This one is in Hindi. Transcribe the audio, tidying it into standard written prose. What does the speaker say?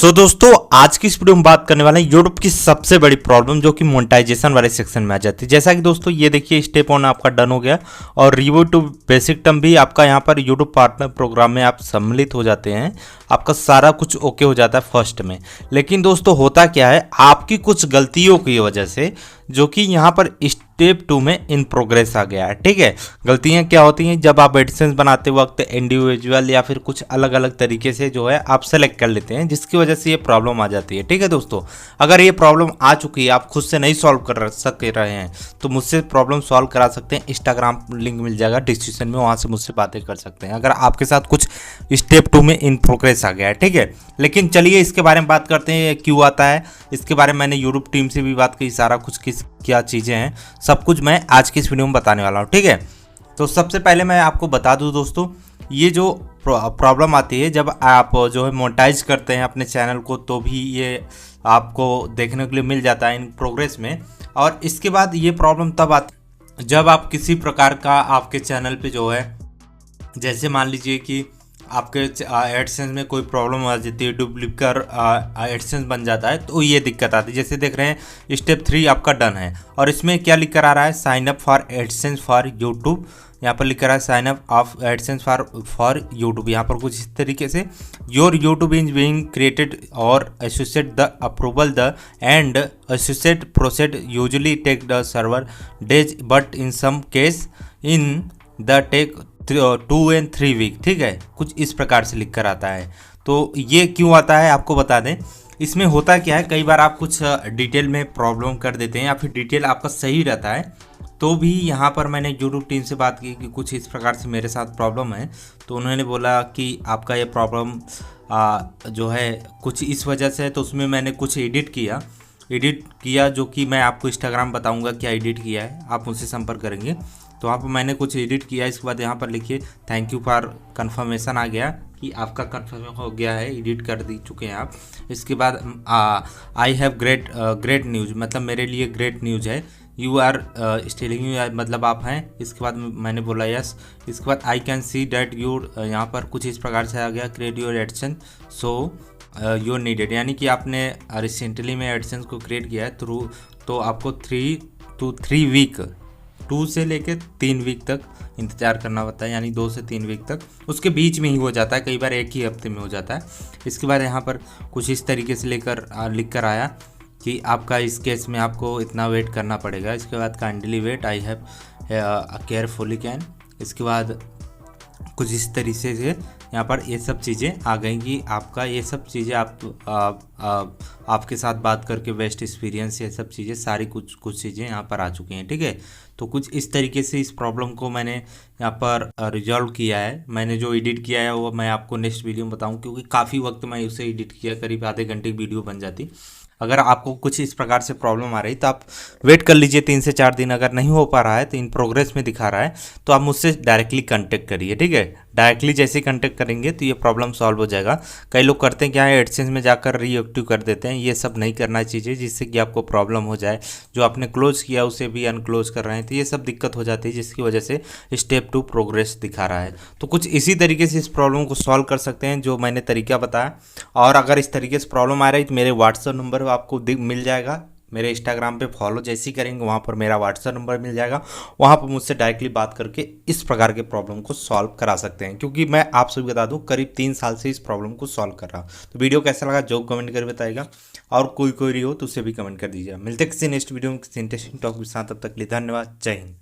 दोस्तों आज की इस वीडियो में बात करने वाले हैं यूट्यूब की सबसे बड़ी प्रॉब्लम जो कि मोनेटाइजेशन वाले सेक्शन में आ जाती है। जैसा कि दोस्तों ये देखिए स्टेप 1 आपका डन हो गया और रिव्यू टू बेसिक टर्म भी आपका यहाँ पर यूट्यूब पार्टनर प्रोग्राम में आप सम्मिलित हो जाते हैं। आपका सारा कुछ ओके हो जाता है फर्स्ट में। लेकिन दोस्तों होता क्या है, आपकी कुछ गलतियों की वजह से जो कि यहाँ पर स्टेप 2 में इन प्रोग्रेस आ गया है। ठीक है, गलतियाँ क्या होती हैं, जब आप एडसेंस बनाते वक्त इंडिविजुअल या फिर कुछ अलग अलग तरीके से जो है आप सेलेक्ट कर लेते हैं, जिसकी वजह से ये प्रॉब्लम आ जाती है। ठीक है दोस्तों, अगर ये प्रॉब्लम आ चुकी है, आप खुद से नहीं सॉल्व कर सक रहे हैं तो मुझसे प्रॉब्लम सॉल्व करा सकते हैं। इंस्टाग्राम लिंक मिल जाएगा डिस्क्रिप्शन में, वहाँ से मुझसे बातें कर सकते हैं अगर आपके साथ कुछ स्टेप 2 में इन प्रोग्रेस आ गया है। ठीक है, लेकिन चलिए इसके बारे में बात करते हैं, क्यों आता है इसके बारे में। मैंने यूट्यूब टीम से भी बात की, सारा कुछ किस क्या चीज़ें हैं सब कुछ मैं आज की इस वीडियो में बताने वाला हूँ। ठीक है, तो सबसे पहले मैं आपको बता दूँ दोस्तों, ये जो प्रॉब्लम आती है जब आप जो है मोनेटाइज करते हैं अपने चैनल को, तो भी ये आपको देखने के लिए मिल जाता है इन प्रोग्रेस में। और इसके बाद ये प्रॉब्लम तब आती है जब आप किसी प्रकार का आपके चैनल पे जो है, जैसे मान लीजिए कि आपके एडसेंस में कोई प्रॉब्लम आ जाती है, डुप्लीकेट एडसेंस बन जाता है, तो ये दिक्कत आती है। जैसे देख रहे हैं स्टेप 3 आपका डन है और इसमें क्या लिख कर आ रहा है, sign up for AdSense for YouTube. यहाँ पर लिख कर रहा है sign up of AdSense for YouTube. यहाँ पर कुछ इस तरीके से, your YouTube is being created और associate the approval the end associate process usually take the several days but in some case in the take 2 and 3 week. ठीक है, कुछ इस प्रकार से लिख कर आता है। तो ये क्यों आता है आपको बता दें। इसमें होता क्या है, कई बार आप कुछ डिटेल में प्रॉब्लम कर देते हैं या फिर डिटेल आपका सही रहता है, तो भी यहाँ पर मैंने यूट्यूब टीम से बात की कि कुछ इस प्रकार से मेरे साथ प्रॉब्लम है। तो उन्होंने बोला कि आपका ये प्रॉब्लम जो है कुछ इस वजह से है। तो उसमें मैंने कुछ एडिट किया जो कि मैं आपको इंस्टाग्राम बताऊंगा क्या एडिट किया है, आप मुझसे संपर्क करेंगे। तो वहाँ पर मैंने कुछ एडिट किया। इसके बाद यहाँ पर लिखिए थैंक यू फॉर कन्फर्मेशन आ गया कि आपका कन्फर्म हो गया है, एडिट कर दी चुके हैं आप। इसके बाद आई हैव ग्रेट न्यूज़, मतलब मेरे लिए ग्रेट न्यूज़ है। यू आर स्टिलिंग यू, मतलब आप हैं। इसके बाद मैंने बोला यस। इसके बाद I can see that your, यहाँ पर कुछ इस प्रकार से आ गया, create your AdSense so your needed, यानी कि आपने रिसेंटली में एडसेंस को क्रिएट किया है थ्रू, तो आपको 3 to 3 वीक, 2 से लेकर 3 वीक तक इंतज़ार करना होता है, यानी 2 से 3 वीक तक, उसके बीच में ही हो जाता है, कई बार एक ही हफ्ते में हो जाता है। इसके बाद यहाँ पर कुछ इस तरीके से लिख कर आया कि आपका इस केस में आपको इतना वेट करना पड़ेगा। इसके बाद kindly wait, I have carefully can. इसके बाद कुछ इस तरीके से यहाँ पर ये सब चीज़ें आ गई कि आपका ये सब चीज़ें आपके साथ बात करके बेस्ट एक्सपीरियंस, ये सब चीज़ें सारी कुछ चीज़ें यहाँ पर आ चुकी हैं। ठीक है, तो कुछ इस तरीके से इस प्रॉब्लम को मैंने यहाँ पर रिजॉल्व किया है। मैंने जो एडिट किया है वो मैं आपको नेक्स्ट वीडियो में बताऊँ, क्योंकि काफ़ी वक्त मैं उसे एडिट किया, करीब आधे घंटे की वीडियो बन जाती। अगर आपको कुछ इस प्रकार से प्रॉब्लम आ रही तो आप वेट कर लीजिए 3 से 4 दिन। अगर नहीं हो पा रहा है तो इन प्रोग्रेस में दिखा रहा है तो आप मुझसे डायरेक्टली कांटेक्ट करिए। ठीक है, डायरेक्टली जैसे कांटेक्ट करेंगे तो ये प्रॉब्लम सॉल्व हो जाएगा। कई लोग करते हैं क्या है, एडसेंस में जाकर रीएक्टिव कर देते हैं। ये सब नहीं करना चाहिए, जिससे कि आपको प्रॉब्लम हो जाए। जो आपने क्लोज किया उसे भी अनक्लोज कर रहे हैं, तो ये सब दिक्कत हो जाती है, जिसकी वजह से स्टेप 2 प्रोग्रेस दिखा रहा है। तो कुछ इसी तरीके से इस प्रॉब्लम को सॉल्व कर सकते हैं जो मैंने तरीका बताया। और अगर इस तरीके से प्रॉब्लम आ रही है तो मेरे व्हाट्सएप नंबर आपको मिल जाएगा। मेरे इंस्टाग्राम पे फॉलो जैसे ही करेंगे वहाँ पर मेरा व्हाट्सएप नंबर मिल जाएगा, वहाँ पर मुझसे डायरेक्टली बात करके इस प्रकार के प्रॉब्लम को सॉल्व करा सकते हैं। क्योंकि मैं आप सभी बता दूँ करीब 3 साल से इस प्रॉब्लम को सॉल्व कर रहा हूँ। तो वीडियो कैसा लगा जो कमेंट कर बताएगा, और कोई हो तो उसे भी कमेंट कर दीजिए। मिलते किसी नेक्स्ट वीडियो में किसी इंटरेस्टिंग टॉपिक के साथ, तब तक के लिए धन्यवाद, जय हिंद।